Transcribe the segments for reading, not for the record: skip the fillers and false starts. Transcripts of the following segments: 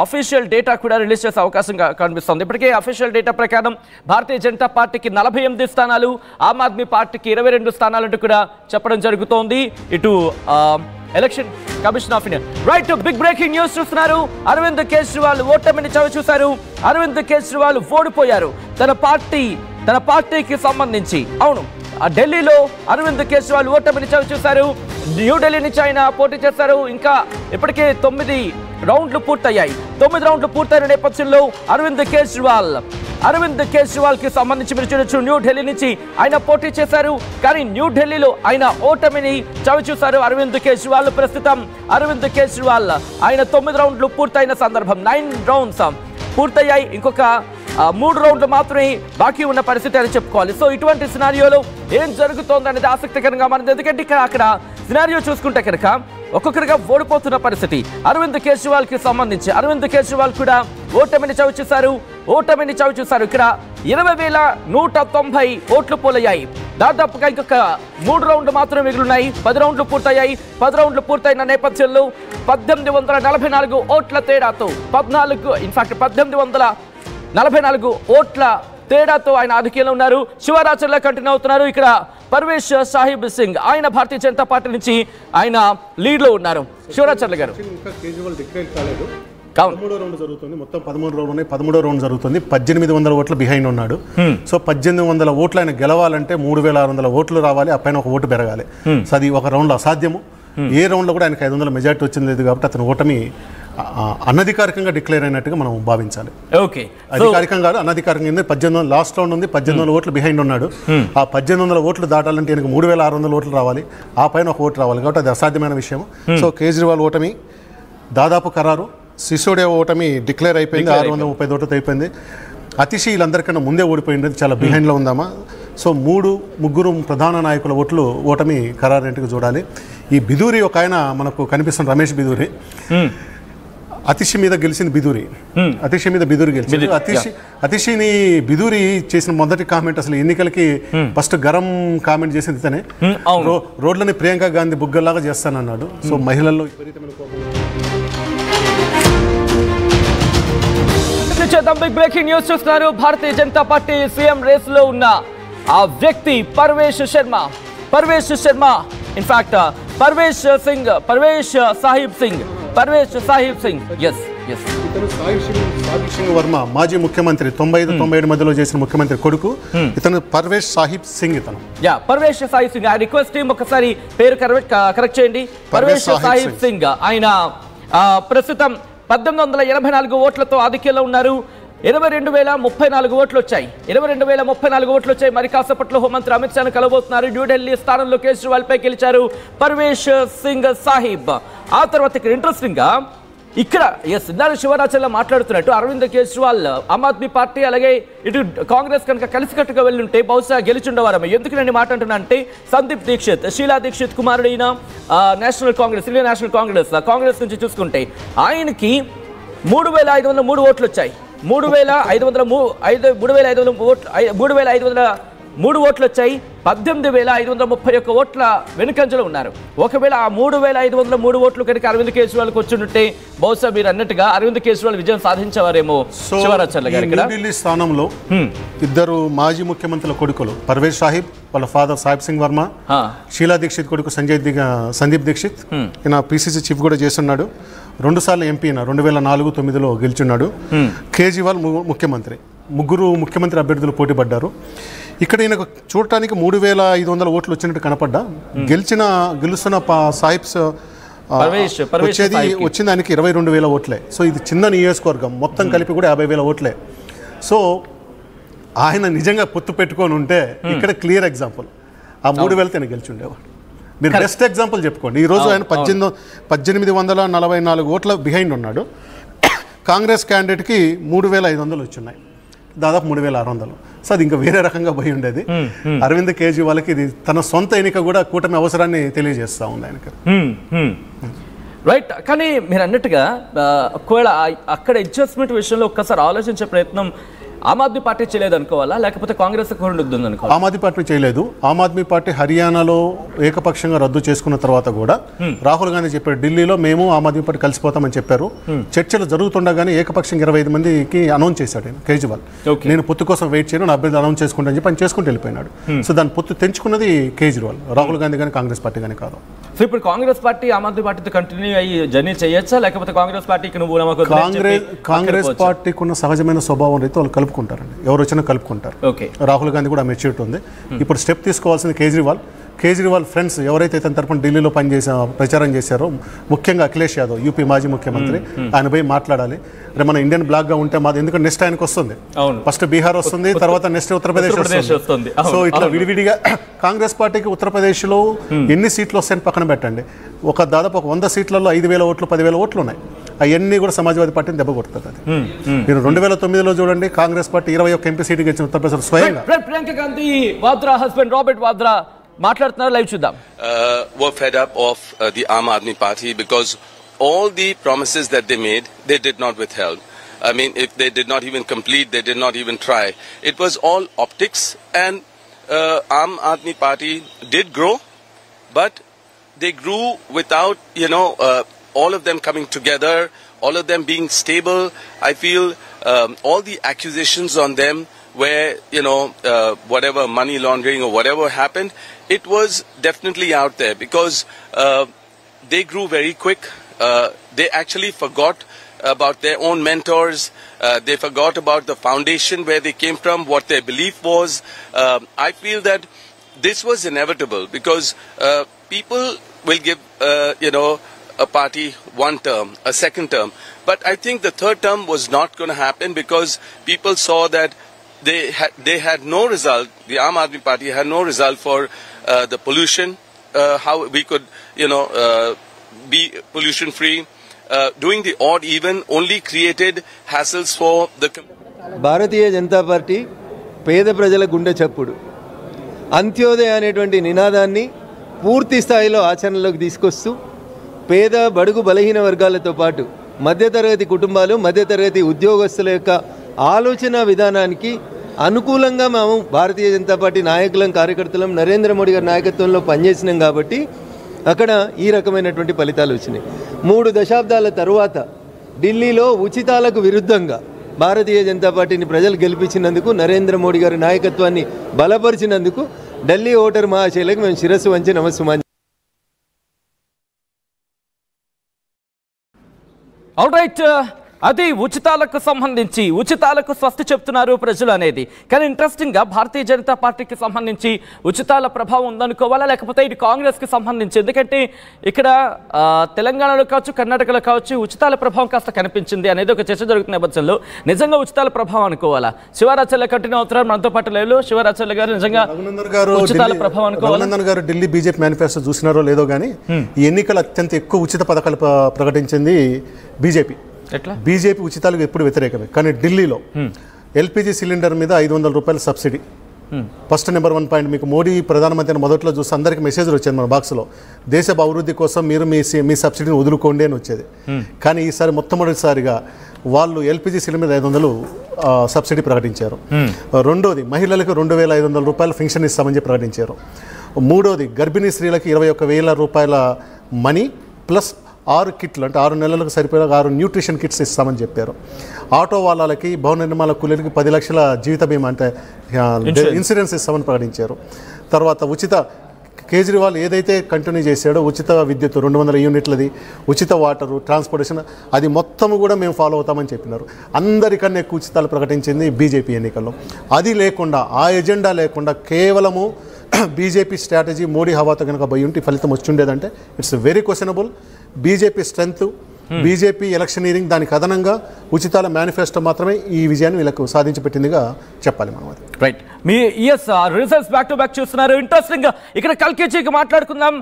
Official data కూడా release చేసే అవకాశం కనిపిస్తుంది. ఇప్పటికే అఫీషియల్ డేటా ప్రకారం భారతీయ జనతా పార్టీకి 48 స్థానాలు, ఆమ్ ఆద్మీ పార్టీకి 22 స్థానాలంటూ కూడా చెప్పడం జరుగుతోంది. ఇటు election commission of India. Right, big breaking news చూస్తున్నారు. అరవింద్ కేజ్రీవాల్ ఓటమిని చవిచూశారు. అరవింద్ కేజ్రీవాల్ ఓడిపోయారు. తన పార్టీకి సంబంధించి అవును ఢిల్లీలో అరవింద్ కేజ్రీవాల్ ఓటమిని చవిచూశారు. న్యూఢిల్లీ నుంచి ఆయన పోటీ చేశారు. ఇంకా ఇప్పటికే 9 రౌండ్లు పూర్తయ్యాయి. 9 రౌండ్లు పూర్తయిన నేపథ్యంలో అరవింద్ కేజ్రీవాల్ కి సంబంధించి మీరు చూడొచ్చు, న్యూఢిల్లీ నుంచి ఆయన పోటీ చేశారు. కానీ న్యూఢిల్లీలో ఆయన ఓటమిని చవిచూశారు అరవింద్ కేజ్రీవాల్. ప్రస్తుతం అరవింద్ కేజ్రీవాల్ ఆయన 9 రౌండ్లు పూర్తయిన సందర్భం, 9 రౌండ్స్ పూర్తయ్యాయి. ఇంకొక 3 రౌండ్లు మాత్రమే బాకీ ఉన్న పరిస్థితి అని చెప్పుకోవాలి. సో ఇటువంటి సినారియోలో ఏం జరుగుతోంది అనేది ఆసక్తికరంగా మారింది. ఎందుకంటే అక్కడ సినారియో చూసుకుంటే కనుక ఒక్కొక్కరిగా ఓడిపోతున్న పరిస్థితి. అరవింద్ కేజ్రీవాల్ కి సంబంధించి అరవింద్ కేజ్రీవాల్ కూడా ఓటమిని చవిచూశారు. ఇక్కడ 20,190 ఓట్లు పోలయ్యాయి. దాదాపుగా ఇంకొక 3 రౌండ్లు మాత్రమే మిగిలిన్నాయి. 10 రౌండ్లు పూర్తయ్యాయి. 10 రౌండ్లు పూర్తయిన నేపథ్యంలో 1844 ఓట్ల తేడాతో 1844 ఓట్ల తేడాతో ఆయన ఆధిక్యంలో ఉన్నారు. శివరాచర్ల కంటిన్యూ అవుతున్నారు. ఇక్కడ పర్వేష్ సాహిబ్ సింగ్ ఆయన భారతీయ జనతా పార్టీ నుంచి ఆయన లీడ్ లో ఉన్నారు. శివరాచర్ల గారు, 13వ రౌండ్ జరుగుతుంది. మొత్తం 13 రౌండ్ ఉన్నాయి. 13వ రౌండ్ జరుగుతుంది. 1800 ఓట్ల బిహైండ్ ఉన్నాడు. సో 1800 ఓట్లు ఆయన గెలవాలంటే 3600 ఓట్లు రావాలి. ఆ పైన ఒక ఓటు పెరగాలి. సో అది ఒక రౌండ్లో అసాధ్యము. ఏ రౌండ్లో కూడా ఆయనకు 500 మెజార్టీ వచ్చింది లేదు. కాబట్టి అతను ఓటమి అనధికారికంగా డిక్లేర్ అయినట్టుగా మనం భావించాలి. ఓకే, అధికారికంగా కాదు, అనధికారికంగా. 1800 లాస్ట్ రౌండ్ ఉంది. 1800 ఓట్లు బిహైండ్ ఉన్నాడు. ఆ 1800 ఓట్లు దాటాలంటే ఆయనకు 3600 ఓట్లు రావాలి. ఆ పైన ఒక ఓటు రావాలి. కాబట్టి అది అసాధ్యమైన విషయం. సో కేజ్రీవాల్ ఓటమి దాదాపు ఖరారు. సిసోడియా ఓటమి డిక్లేర్ అయిపోయింది. 630 ఓట్లతో అయిపోయింది. అతిశి వీళ్ళందరికన్నా ముందే ఓడిపోయింది. చాలా బిహైండ్లో ఉందామా. సో 3 ప్రధాన నాయకుల ఓటమి ఖరారైనట్టుగా చూడాలి. ఈ బిదూరి ఒక ఆయన మనకు కనిపిస్తున్న రమేష్ బిదూరి, అతిశి మీద గెలిచింది బిదూరి. అతిశి మీద బిదూరి గెలిచింది. అతిశిని బిదూరి చేసిన మొదటి కామెంట్, అసలు ఎన్నికలకి ఫస్ట్ గరం కామెంట్ చేసింది తనే. రోడ్లని ప్రియాంక గాంధీ బుగ్గల్లాగా చేస్తానన్నాడు. సో మహిళల్లో విపరీతమైన కోపం. బిగ్ బ్రేకింగ్ న్యూస్ చూస్తున్నారు. Bharatiya Janata party CM race లో ఉన్న ఆ వ్యక్తి పర్వేష్ సాహిబ్ సింగ్. ఇతను సాహిబ్ సింగ్ వర్మ, మాజీ ముఖ్యమంత్రి, 95-97 మధ్యలో చేసిన ముఖ్యమంత్రి కొడుకు. ఇతను Parvesh Sahib Singh. Parvesh Sahib Singh. I request team ఒకసారి పేరు కరెక్ట్ చేయండి. పర్వేష్ సాహిబ్ సింగ్ ఆయన ప్రస్తుతం 1884 ఓట్లతో ఆధిక్యంలో ఉన్నారు. 22,034 ఓట్లు వచ్చాయి. 22,034 ఓట్లు వచ్చాయి. మరి కాసేపట్లో హోంమంత్రి అమిత్ షాను కలవబోతున్నారు. న్యూఢిల్లీ స్థానంలో కేజ్రీవాల్ పై గెలిచారు పర్వేష్ సింగ్ సాహిబ్. ఆ తర్వాత ఇక్కడ ఇంట్రెస్టింగ్ గా ఇందాక శివరాచర్ల మాట్లాడుతున్నట్టు అరవింద్ కేజ్రీవాల్ ఆమ్ ఆద్మీ పార్టీ అలాగే ఇటు కాంగ్రెస్ కనుక కలిసికట్టుగా వెళ్ళుంటే బహుశా గెలిచుండేవారమే. ఎందుకు నేను మాట్లాడుతున్నా అంటే సందీప్ దీక్షిత్, షీలా దీక్షిత్ కుమారుడైన ఇండియన్ నేషనల్ కాంగ్రెస్ నుంచి చూసుకుంటే ఆయనకి 3,503 ఓట్లు వచ్చాయి. 3,503 ఓట్లు వచ్చాయి. 18,531 ఓట్ల వెనుకంజలో ఉన్నారు. ఒకవేళ ఆ 3,503 ఓట్లు కనుక అరవింద్ కేజ్రీవాల్కి వచ్చినట్టే బహుశా మీరు అన్నట్టుగా అరవింద్ కేజ్రీవాల్ విజయం సాధించేవారేమో. శివరాచర్ల గారు, ఢిల్లీ స్థానంలో 2 మాజీ ముఖ్యమంత్రుల కొడుకులు, పర్వేష్ సాహిబ్ వాళ్ళ ఫాదర్ సాహిబ్ సింగ్ వర్మ, షీలా దీక్షిత్ కొడుకు సందీప్ దీక్షిత్. ఈయన పిసిసి చీఫ్ కూడా చేస్తున్నాడు. 2 సార్లు ఎంపీ 2004-9లో గెలిచున్నాడు. కేజ్రీవాల్ ముఖ్యమంత్రి. 3 ముఖ్యమంత్రి అభ్యర్థులు పోటీ పడ్డారు. ఇక్కడ ఈయనకు చూడటానికి 3,500 ఓట్లు వచ్చినట్టు కనపడ్డా, గెలుస్తున్న సాహిబ్స్ వచ్చింది ఆయనకి 22,000 ఓట్లే. సో ఇది చిన్న నియోజకవర్గం, మొత్తం కలిపి కూడా 50,000 ఓట్లే. సో ఆయన నిజంగా పొత్తు పెట్టుకొని ఉంటే ఇక్కడ క్లియర్ ఎగ్జాంపుల్ ఆ 3,000 ఆయన గెలిచి ఉండేవాడు. మీరు బెస్ట్ ఎగ్జాంపుల్ చెప్పుకోండి. ఈరోజు ఆయన 1844 ఓట్ల బిహైండ్ ఉన్నాడు. కాంగ్రెస్ క్యాండిడేట్కి 3,500 వచ్చున్నాయి, దాదాపు 3,600. సో అది ఇంకా వేరే రకంగా పోయి ఉండేది. అరవింద్ కేజ్రీవాల్కి ఇది తన సొంత ఎన్నిక కూడా కూటమి అవసరాన్ని తెలియజేస్తూ ఉంది ఆయనకి. రైట్, కానీ మీరు అన్నట్టుగా ఒకవేళ అక్కడ అడ్జస్ట్మెంట్ విషయంలో ఒక్కసారి ఆలోచించే ప్రయత్నం ఆమ్ ఆద్మీ పార్టీ చేయలేదు అనుకోవాలా, లేకపోతే కాంగ్రెస్ ఉంది అనుకోవాలా? ఆమ్ ఆద్మీ పార్టీ చేయలేదు. ఆమ్ ఆద్మీ పార్టీ హర్యానాలో ఏకపక్షంగా రద్దు చేసుకున్న తర్వాత కూడా రాహుల్ గాంధీ చెప్పారు, ఢిల్లీలో మేము ఆమ్ ఆద్మీ పార్టీ కలిసిపోతామని చెప్పారు. చర్చలు జరుగుతుండగానే ఏకపక్షంగా 25 మందికి అనౌన్స్ చేశాడు కేజ్రీవాల్. నేను పొత్తు కోసం వెయిట్ చేయను, నా అభ్యర్థి అనౌన్స్ చేసుకుంటాను చెప్పి ఆయన చేసుకుంటూ వెళ్ళిపోయినాడు. సో దాని పొత్తు తెంచుకున్నది కేజ్రీవాల్, రాహుల్ గాంధీ కానీ కాంగ్రెస్ పార్టీ కానీ కాదు. సో ఇప్పుడు కాంగ్రెస్ పార్టీ ఆమ్ ఆద్మీ పార్టీతో కంటిన్యూ అయ్యి జర్నీ చేయొచ్చా, లేకపోతే కాంగ్రెస్ పార్టీకి నువ్వు కాంగ్రెస్ పార్టీకి ఉన్న సహజమైన స్వభావం అయితే వాళ్ళు కలుపుకుంటారండి, ఎవరు వచ్చినా కలుపుకుంటారు. రాహుల్ గాంధీ కూడా మెచ్యూరిటీ ఉంది. ఇప్పుడు స్టెప్ తీసుకోవాల్సింది కేజ్రీవాల్ ఫ్రెండ్స్ ఎవరైతే తన తరపున ఢిల్లీలో ప్రచారం చేశారో, ముఖ్యంగా అఖిలేష్ యాదవ్ యూపీ మాజీ ముఖ్యమంత్రి, ఆయన పోయి మాట్లాడాలి. అంటే మన ఇండియన్ బ్లాక్ గా ఉంటే మాది, ఎందుకంటే నెక్స్ట్ ఆయనకు వస్తుంది, ఫస్ట్ బీహార్ వస్తుంది, తర్వాత నెక్స్ట్ ఉత్తరప్రదేశ్ వస్తుంది. సో ఇట్లా విడివిడిగా కాంగ్రెస్ పార్టీకి ఉత్తరప్రదేశ్ లో ఎన్ని సీట్లు వస్తాయని పక్కన పెట్టండి, దాదాపు 100 సీట్లలో 5,000 ఓట్లు 10,000 ఓట్లు ఉన్నాయి. అవన్నీ కూడా సమాజ్వాదీ పార్టీని దెబ్బ కొడుతుంది. అది మీరు 2009లో చూడండి, కాంగ్రెస్ పార్టీ 21 ఎంపీ సీటు గెలిచిన ఉత్తరప్రదేశ్ స్వయంగా. ప్రియాంక గాంధీ వాద్రా హస్బెండ్ రాబర్ట్ వాద్రా మాట్లాడుతున్నారు, లైవ్ చూద్దాం. Were fed up of the Aam Aadmi Party because all the promises that they made, they did not withheld. I mean, if they did not even complete, they did not even try. It was all optics, and Aam Aadmi Party did grow, but they grew without, all of them coming together, all of them being stable. I feel all the accusations on them where, whatever money laundering or whatever happened, it was definitely out there because they grew very quick. They actually forgot about their own mentors. They forgot about the foundation where they came from, what their belief was. I feel that this was inevitable because people will give, a party one term, a second term. But I think the third term was not going to happen because people saw that they had no result. The Aam Aadmi Party had no result for the pollution, how we could, be pollution free. Doing the odd even only created hassles for the. Bharatiya Janata party పేద ప్రజల గుండె చప్పుడు, అంత్యోదయ అనేటువంటి నినాదాన్ని పూర్తి స్థాయిలో ఆచరణలోకి తీసుకొస్తూ పేద బడుగు బలహీన వర్గాలతో పాటు మధ్యతరగతి కుటుంబాలు, మధ్యతరగతి ఉద్యోగస్తుల యొక్క ఆలోచన విధానానికి అనుకూలంగా మేము భారతీయ జనతా పార్టీ నాయకులం, కార్యకర్తలం నరేంద్ర మోడీ గారి నాయకత్వంలో పనిచేసినాం. కాబట్టి అక్కడ ఈ రకమైనటువంటి ఫలితాలు వచ్చినాయి. 3 దశాబ్దాల తరువాత ఢిల్లీలో ఉచితాలకు విరుద్ధంగా భారతీయ జనతా పార్టీని ప్రజలు గెలిపించినందుకు, నరేంద్ర మోడీ గారి నాయకత్వాన్ని బలపరిచినందుకు ఢిల్లీ ఓటర్ మహాశైలకు మేము శిరస్సు వంచి నమస్సుమాంజలి. ఆల్ రైట్, అది ఉచితాలకు సంబంధించి ఉచితాలకు స్వస్తి చెప్తున్నారు ప్రజలు అనేది. కానీ ఇంట్రెస్టింగ్గా భారతీయ జనతా పార్టీకి సంబంధించి ఉచితాల ప్రభావం ఉందనుకోవాలా, లేకపోతే ఇది కాంగ్రెస్కి సంబంధించి? ఎందుకంటే ఇక్కడ తెలంగాణలో కావచ్చు, కర్ణాటకలో కావచ్చు ఉచితాల ప్రభావం కాస్త కనిపించింది అనేది ఒక చర్చ జరుగుతున్న నేపథ్యంలో నిజంగా ఉచితాల ప్రభావం అనుకోవాలా? శివరాచర్ల కంటిన్యూ అవుతున్నారు మనతో పాటు లేవు. శివరాచర్ల గారు, నిజంగా ఉచితాల ప్రభావం అనుకోవాలా? రఘునందన్ గారు ఢిల్లీ బీజేపీ మేనిఫెస్టో చూసినారో లేదో కానీ ఈ ఎన్నికలు అత్యంత ఎక్కువ ఉచిత పథకాలు ప్రకటించింది బీజేపీ. బీజేపీ ఉచితాలకు ఎప్పుడు వ్యతిరేకమే, కానీ ఢిల్లీలో ఎల్పిజి సిలిండర్ మీద 500 రూపాయల సబ్సిడీ ఫస్ట్ నెంబర్ 1 పాయింట్. మీకు మోడీ ప్రధానమంత్రి మొదట్లో చూస్తే అందరికి మెసేజ్లు వచ్చాయి మన బాక్స్లో, దేశ అభివృద్ధి కోసం మీరు మీ సబ్సిడీని వదులుకోండి అని వచ్చేది. కానీ ఈసారి మొట్టమొదటిసారిగా వాళ్ళు ఎల్పిజి సిలిండర్ మీద 500 సబ్సిడీ ప్రకటించారు. రెండోది మహిళలకు 2,500 రూపాయల పెన్షన్ ఇస్తామని చెప్పి ప్రకటించారు. మూడోది గర్భిణీ స్త్రీలకి 21,000 రూపాయల మనీ ప్లస్ 6 కిట్లు, అంటే 6 నెలలకు సరిపోయే 6 న్యూట్రిషన్ కిట్స్ ఇస్తామని చెప్పారు. ఆటో వాళ్ళకి, భవన నిర్మాణ కూలీలకి 10 లక్షల జీవిత బీమా అంటే ఇన్సూరెన్స్ ఇస్తామని ప్రకటించారు. తర్వాత కేజ్రీవాల్ ఏదైతే కంటిన్యూ చేశాడో ఉచిత విద్యుత్ 200 యూనిట్లది, ఉచిత వాటరు, ట్రాన్స్పోర్టేషన్, అది మొత్తం కూడా మేము ఫాలో అవుతామని చెప్పినారు. అందరికన్నా ఎక్కువ ఉచితాలు ప్రకటించింది బీజేపీ ఎన్నికల్లో. అది లేకుండా, ఆ ఎజెండా లేకుండా కేవలము బీజేపీ స్ట్రాటజీ మోడీ హవాతో కనుక పోయి ఉంటే ఫలితం వచ్చిండేదంటే it's very questionable. BJP strength, BJP electioneering, దానికి అదనంగా ఉచితాల మేనిఫెస్టో మాత్రమే ఈ విజయాన్ని వీళ్ళకు సాధించి పెట్టిందిగా చెప్పాలి మనం. అది right. Me results back to back చూస్తున్నారు. ఇంట్రెస్టింగ్ ఇక్కడ కల్కాజీకి మాట్లాడుకుందాం.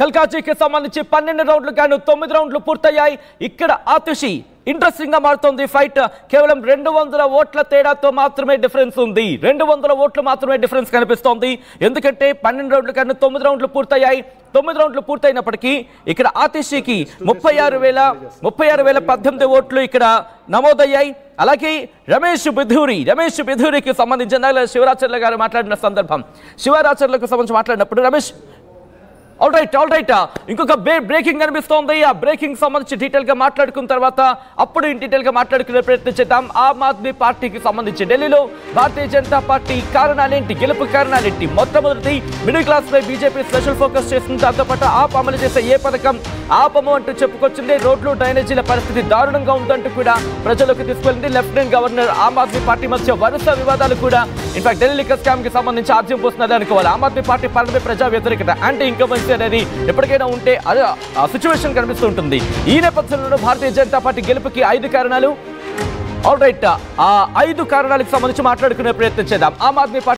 కల్కాజీకి సంబంధించి 12 రౌండ్లు గాను 9 రౌండ్లు పూర్తయ్యాయి. ఇక్కడ ఆతిషి ఇంట్రెస్టింగ్ గా మారుతోంది ఫైట్. కేవలం 200 ఓట్ల తేడాతో మాత్రమే డిఫరెన్స్ ఉంది. 200 ఓట్లు మాత్రమే డిఫరెన్స్ కనిపిస్తోంది. ఎందుకంటే 12 రౌండ్ల కన్నా 9 రౌండ్లు పూర్తయ్యాయి. 9 రౌండ్లు పూర్తయినప్పటికీ ఇక్కడ ఆతిషికి 36,018 ఓట్లు ఇక్కడ నమోదయ్యాయి. అలాగే రమేష్ బిధూరికి సంబంధించిన శివరాచర్ల గారు మాట్లాడిన సందర్భం, శివరాచర్లకు సంబంధించి మాట్లాడినప్పుడు రమేష్ ఆల్ రైట్ ఇంకొక బ్రేకింగ్ కనిపిస్తోంది. ఆ బ్రేకింగ్ సంబంధించి డీటెయిల్ గా మాట్లాడుకున్న తర్వాత అప్పుడు డీటెయిల్ గా మాట్లాడుకునే ప్రయత్నం చేద్దాం. ఆమ్ ఆద్మీ పార్టీకి సంబంధించి ఢిల్లీలో భారతీయ జనతా పార్టీ కారణాలేంటి, గెలుపు కారణాలేంటి? మొట్టమొదటి మిడిల్ క్లాస్ పై బీజేపీ స్పెషల్ ఫోకస్ చేస్తుంది. దాంతోపాటు ఆప్ అమలు చేసే ఏ పథకం ఆపము అంటూ చెప్పుకొచ్చింది. రోడ్లు డ్రైనేజీల పరిస్థితి దారుణంగా ఉందంటూ కూడా ప్రజలకు తీసుకెళ్లింది. Lieutenant governor Aam Aadmi party మధ్య వరుస వివాదాలు కూడా ఇన్ఫాక్ట్ ఢిల్లీ లిక్కర్ స్కామ్ కి సంబంధించి ఆద్యం పోస్తున్నది అనుకోవాలి. ఆమ్ ఆద్మీ పార్టీ పాలనపై ప్రజా వ్యతిరేకత, యాంటీ ఇన్కంబెన్సీ అనేది ఎప్పటికైనా ఉంటే అదే ఆ సిచ్యువేషన్ కనిపిస్తూ ఉంటుంది. ఈ నేపథ్యంలో భారతీయ జనతా పార్టీ గెలుపుకి 5 కారణాలు. ఆల్ రైట్, ఆ 5 కారణాలకు సంబంధించి మాట్లాడుకునే ప్రయత్నం చేద్దాం. ఆమ్ ఆద్మీ పార్టీ